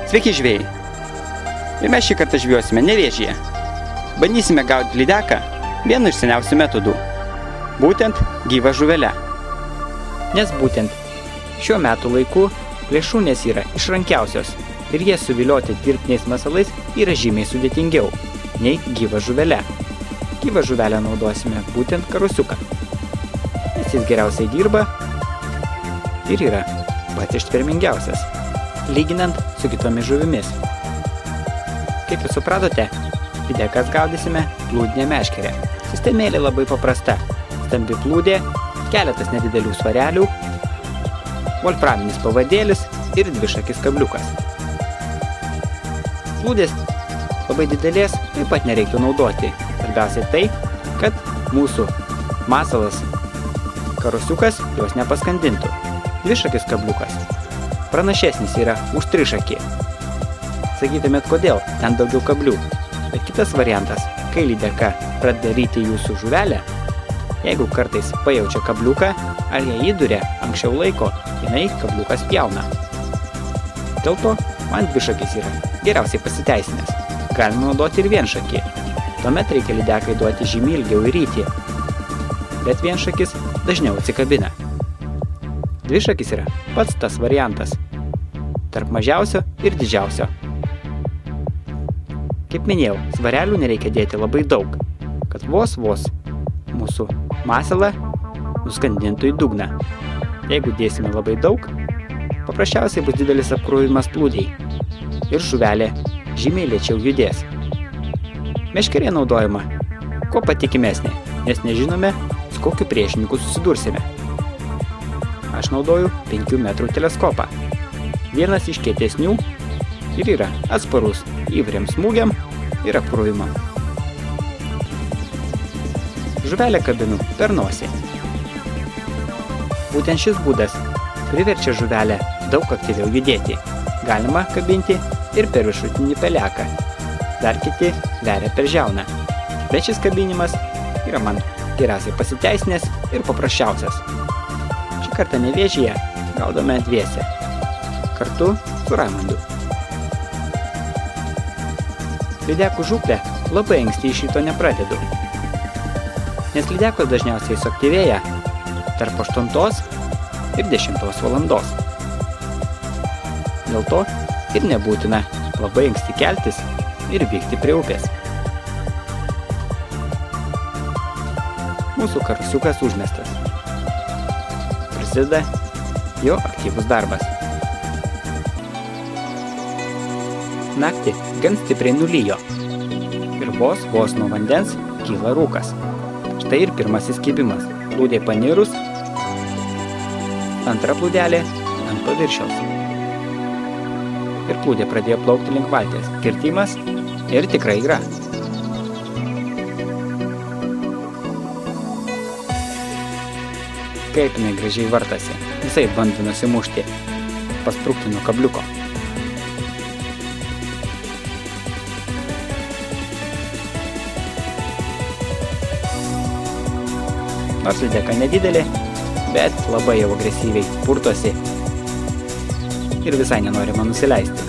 Sveiki žvejai! Ir mes šį kartą žvejosime Nevėžyje. Bandysime gaudyti lydeką vienu iš seniausių metodų. Būtent gyva žuvele. Nes būtent šiuo metų laiku plėšrūnės yra išrankiausios ir jie suvilioti dirbtiniais masalais yra žymiai sudėtingiau nei gyva žuvele. Gyvą žuvelę naudosime būtent karosiuką, nes jis geriausiai dirba ir yra pats ištvermingiausias, lyginant su kitomis žuvimis. Kaip jūs supratote, lydekas gaudysime plūdinę meškerę. Sistemėlė labai paprasta. Stambi plūdė, keletas nedidelių svarelių, volframinis pavadėlis ir dvišakis kabliukas. Plūdės labai didelės taip pat nereiktų naudoti. Svarbiausia tai, kad mūsų masalas karosiukas jos nepaskandintų. Dvišakis kabliukas pranašesnis yra už trišakį. Sakytumėt, kodėl? Ten daugiau kablių. Bet kitas variantas, kai lydeka pradeda ryti jūsų žuvelę, jeigu kartais pajaučia kabliuką ar ją įduria anksčiau laiko, jinai kabliukas pjauna. Dėl to man dvišakis yra geriausiai pasiteisinęs. Galima naudoti ir vienšakį. Tuomet reikia lydekai duoti žymiai ilgiau į rytį. Bet vienšakis dažniau atsikabina. Dvišakis yra pats tas variantas. Tarp mažiausio ir didžiausio. Kaip minėjau, svarelių nereikia dėti labai daug, kad vos mūsų masalą nuskandintų į dugną. Jeigu dėsime labai daug, paprasčiausiai bus didelis apkrovimas plūdei ir žuvelė žymiai lėčiau judės. Meškerė naudojama kuo patikimesnė, nes nežinome, su kokiu priešininku susidursime. Aš naudoju 5 metrų teleskopą. Vienas iš kietesnių ir yra atsparus įvairiam smūgiam ir apkrovimam. Žuvelę kabinu per nosį. Būtent šis būdas priverčia žuvelę daug aktyviau judėti. Galima kabinti ir per viršutinį peleką. Dar kiti veria per žiauną. Bet šis kabinimas yra man geriausiai pasiteisinęs ir paprasčiausias. Šį kartą Nevėžyje gaudome dviese. Kartu su Raimundu. Lydekų žūklę labai anksti iš ryto nepradedu, nes lydekos dažniausiai suaktyvėja tarp 8 ir 10 valandos. Dėl to ir nebūtina labai anksti keltis ir vykti prie upės. Mūsų karosiukas užmestas. Prasideda jo aktyvus darbas. Naktį gan stipriai nulijo ir vos nuo vandens kyla rūkas. Štai ir pirmasis kibimas. Plūdė panirus, antra plūdelė ant paviršiaus. Ir plūdė pradėjo plaukti link valties. Kirtimas ir tikrai yra. Kaip jinai gražiai vartasi, visai bando nusimušti, pasprukti nuo kabliuko. Nors lydeka nedidelė, bet labai jau agresyviai purtosi ir visai nenori man nusileisti.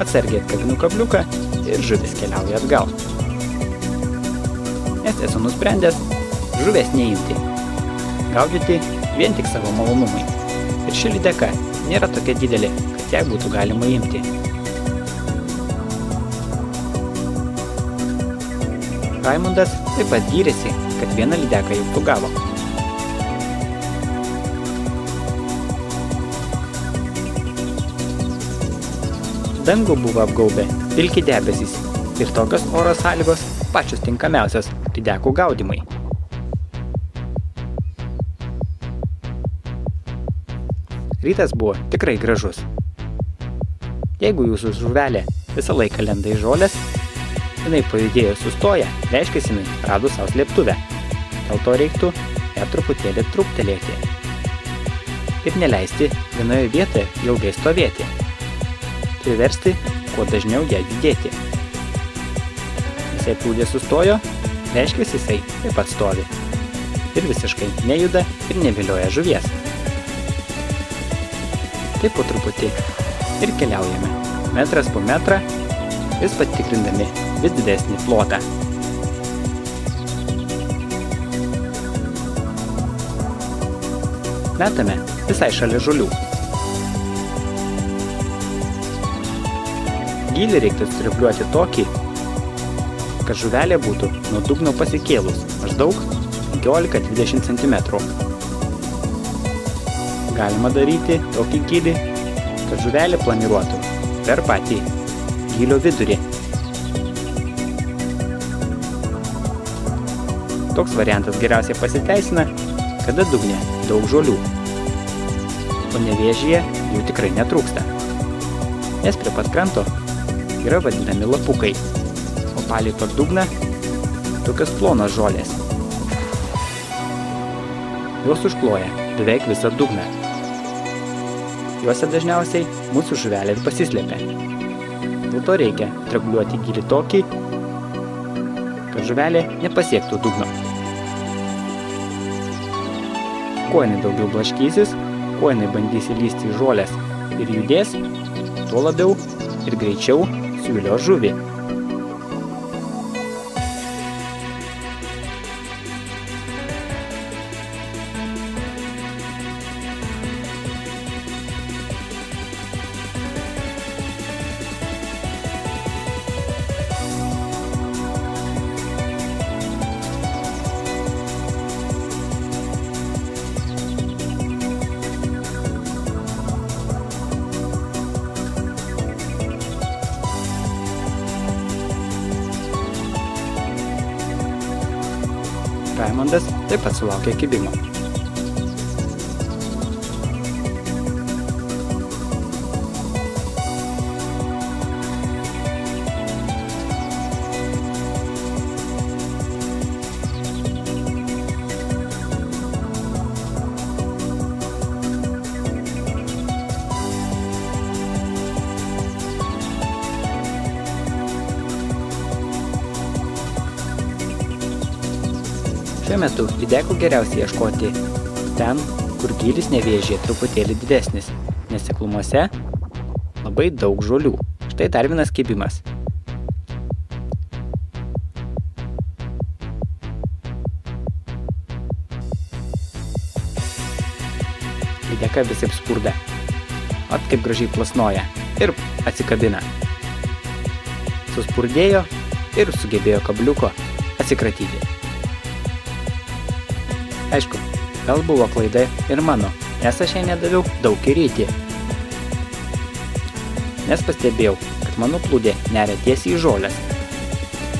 Atsargiai atkabinu kabliuką ir žuvis keliauja atgal. Nes esu nusprendęs žuves neimti, gaudyti vien tik savo malonumai. Ir ši lydeka nėra tokia didelė, kad ją būtų galima imti. Raimundas taip pat gyrėsi, kad vieną lydeką jau sugavo. Dangų buvo apgaubę pilki debesys ir tokios oro sąlygos pačios tinkamiausios lydekų gaudymui. Rytas buvo tikrai gražus. Jeigu jūsų žuvelė visą laiką lenda į žolės, jinai pajudėjo sustoja, reiškia, jinai rado savo slėptuvę. Dėl to reiktų ją truputėlį trūktelėti ir neleisti vienoje vietoje ilgai stovėti. Priversti kuo dažniau ją judėti. Jisai plūdė sustojo, reiškia jisai taip pat stovi. Ir visiškai nejuda ir nevilioja žuvies. Taip po truputį ir keliaujame, metras po metrą, vis patikrindami vis didesnį plotą. Metame visai šalia žolių. Gylį reiktų stripliuoti tokį, kad žuvelė būtų nuo dugno pasikėlus maždaug 15-20 cm. Galima daryti tokį gylį, kad žuvelė planiruotų per patį gylio vidurį. Toks variantas geriausiai pasiteisina, kada dugne daug žolių, o nevėžyje jų tikrai netrūksta, nes prie pat kranto yra vadinami lapukai, o palei per dugną tokios plonos žolės. Jos užkloja beveik visą dugną. Juose dažniausiai mūsų žuvelė ir pasislėpia. Dėl to reikia reguliuoti gylį tokį, kad žuvelė nepasiektų dugno. Kuo jinai daugiau blaškysis, kuo jinai bandys įlysti į žolės ir judės, tuo labiau ir greičiau suvilios žuvį. Raimondas taip pat sulaukė kibimo. Šiuo metu lydekų geriausiai ieškoti ten, kur gylis nevėžyje truputėlį didesnis, nes seklumose labai daug žolių. Štai dar vienas kibimas. Lydeka visaip spurda, at kaip gražiai plasnoja ir atsikabina. Suspurdėjo ir sugebėjo kabliuko atsikratyti. Aišku, gal buvo klaida ir mano, nes aš jai nedaviau daug įryti. Nes pastebėjau, kad mano plūdė neria tiesiai į žolės.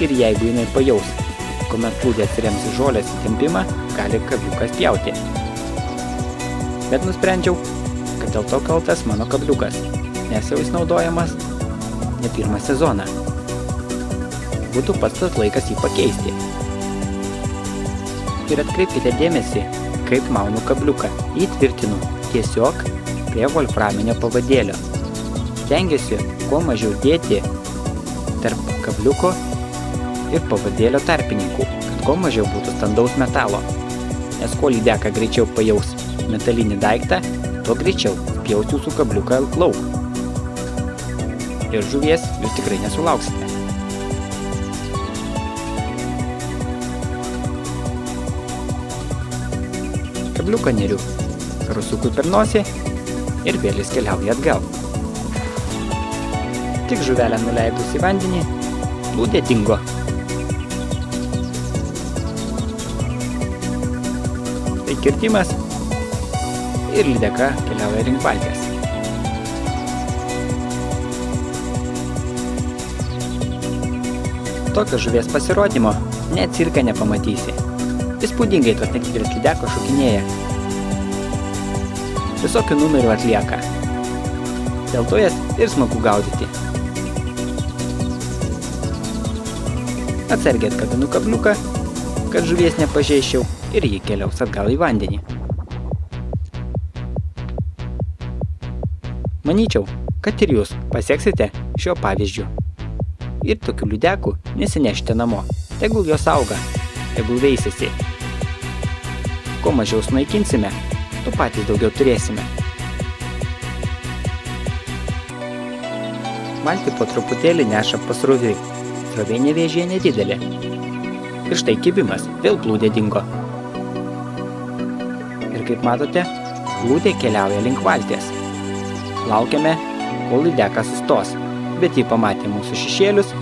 Ir jeigu jinai pajaus, kuomet plūdė atsirems į žolės įtempimą, gali kabliukas pjauti. Bet nusprendžiau, kad dėl to kaltas mano kabliukas, nes jau jis naudojamas ne pirmą sezoną. Būtų pats tas laikas jį pakeisti. Ir atkreipkite dėmesį, kaip maunu kabliuką. Jį tvirtinu tiesiog prie volframinio pavadėlio. Stengiuosi kuo mažiau dėti tarp kabliuko ir pavadėlio tarpininkų, kad kuo mažiau būtų standaus metalo. Nes kuo lydeka greičiau pajaus metalinį daiktą, tuo greičiau spjaus jūsų kabliuką lauk. Ir žuvies jūs tikrai nesulauksite. Kabliuką neriu karosiukui per nosį ir vėl jis keliauja atgal. Tik žuvelę nuleidus į vandenį, plūdė dingo. Tai kirtimas ir lydeka keliauja link valties. Tokio žuvies pasirodymo net cirke nepamatysi. Įspūdingai tos nedidelis lydekos šokinėja. Visokių numerių atlieka. Dėl to jas ir smagu gaudyti. Atsargiai atkabinu kabliuką, kad žuvies nepažeisčiau ir jį keliaus atgal į vandenį. Manyčiau, kad ir jūs pasieksite šio pavyzdžiu. Ir tokių lydekų nesinešite namo. Tegul jos auga, tegul veisiasi. Kuo mažiau sunaikinsime, tuo patys daugiau turėsime. Valtį po truputėlį neša pasroviui. Srovė Nevėžyje nedidelė. Ir štai kibimas, vėl plūdė dingo. Ir kaip matote, plūdė keliauja link valties. Laukiame, kol lydekas sustos, bet jį pamatė mūsų šešėlius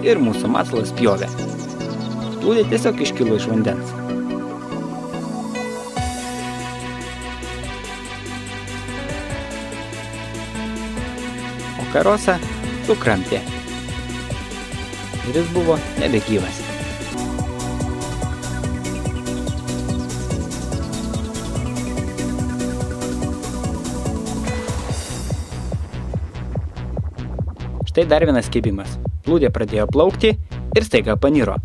ir mūsų masalas pjovė. Plūdė tiesiog iškilo iš vandens. O karosą sukramtė. Ir jis buvo nebegyvas. Štai dar vienas kibimas. Plūdė pradėjo plaukti ir staiga paniro.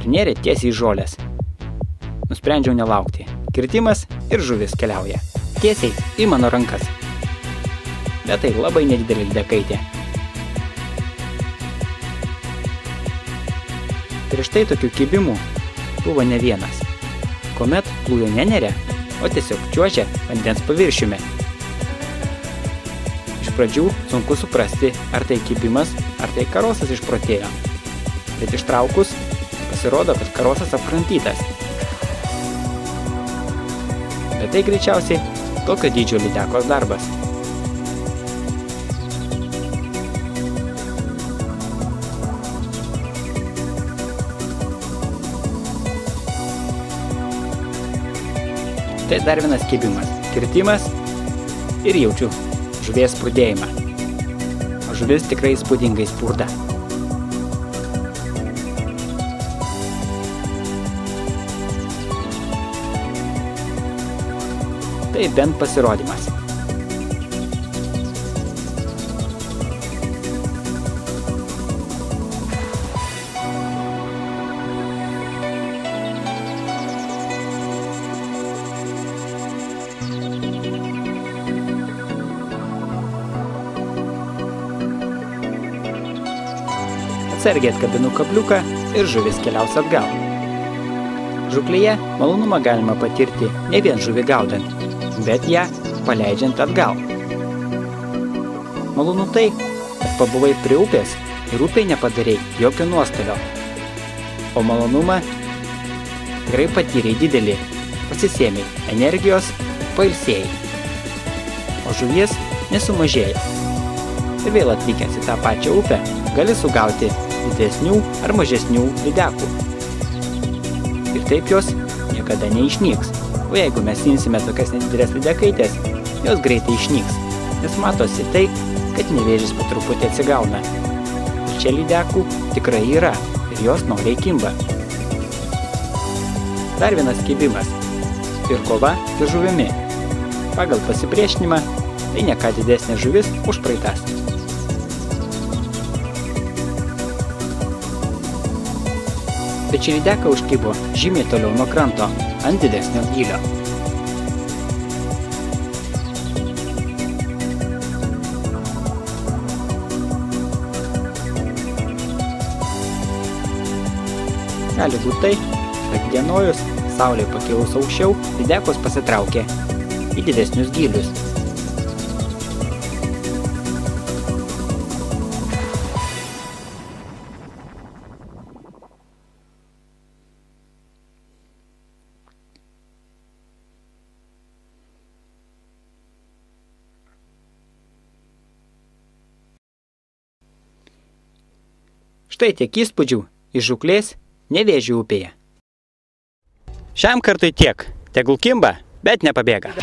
Ir nėrė tiesiai į žolės. Nusprendžiau nelaukti. Kirtimas ir žuvis keliauja. Tiesiai į mano rankas. Bet tai labai nedidelė lydekaitė. Prieš tai tokių kibimų buvo ne vienas. Kuomet plūdė neneria, o tiesiog čiuožia vandens paviršiumi. Iš pradžių sunku suprasti, ar tai kibimas, ar tai karosas išprotėjo. Bet ištraukus, pasirodo, kad karosas apkramtytas. Bet tai greičiausiai tokio dydžio lydekos darbas. Tai dar vienas kibimas. Kirtimas ir jaučiu žuvies spurdėjimą. O žuvis tikrai įspūdingai spurda. Tai bent pasirodymas. Atsargiai atkabinu kabliuką ir žuvis keliaus atgal. Žūklėje malonumą galima patirti ne vien žuvį gaudant, bet ją paleidžiant atgal. Malonu tai, kad pabuvai prie upės ir upei nepadarei jokio nuostolio. O malonumą tikrai patyrei didelį, pasisėmei energijos, pailsėjai. O žuvies nesumažėjo. Ir vėl atvykęs į tą pačią upę, gali sugauti didesnių ar mažesnių lydekų. Ir taip jos niekada neišnyks. O jeigu mes imsime tokias nedidelės lydekaitės, jos greitai išnyks. Nes matosi tai, kad Nevėžis po truputį atsigauna. Ir čia lydekų tikrai yra ir jos noriai kimba. Dar vienas kibimas. Ir kova su žuvimi. Pagal pasipriešinimą, tai ne ką didesnė žuvis už praeitas. Bet ši lydeka užkibo žymiai toliau nuo kranto, ant didesnio gylio. Gali būti tai, kad dienojus, saulė pakilus aukščiau, lydekos pasitraukė į didesnius gylius. Štai tiek įspūdžių iš žūklės Nevėžio upėje. Šiam kartui tiek. Tegul kimba, bet nepabėga.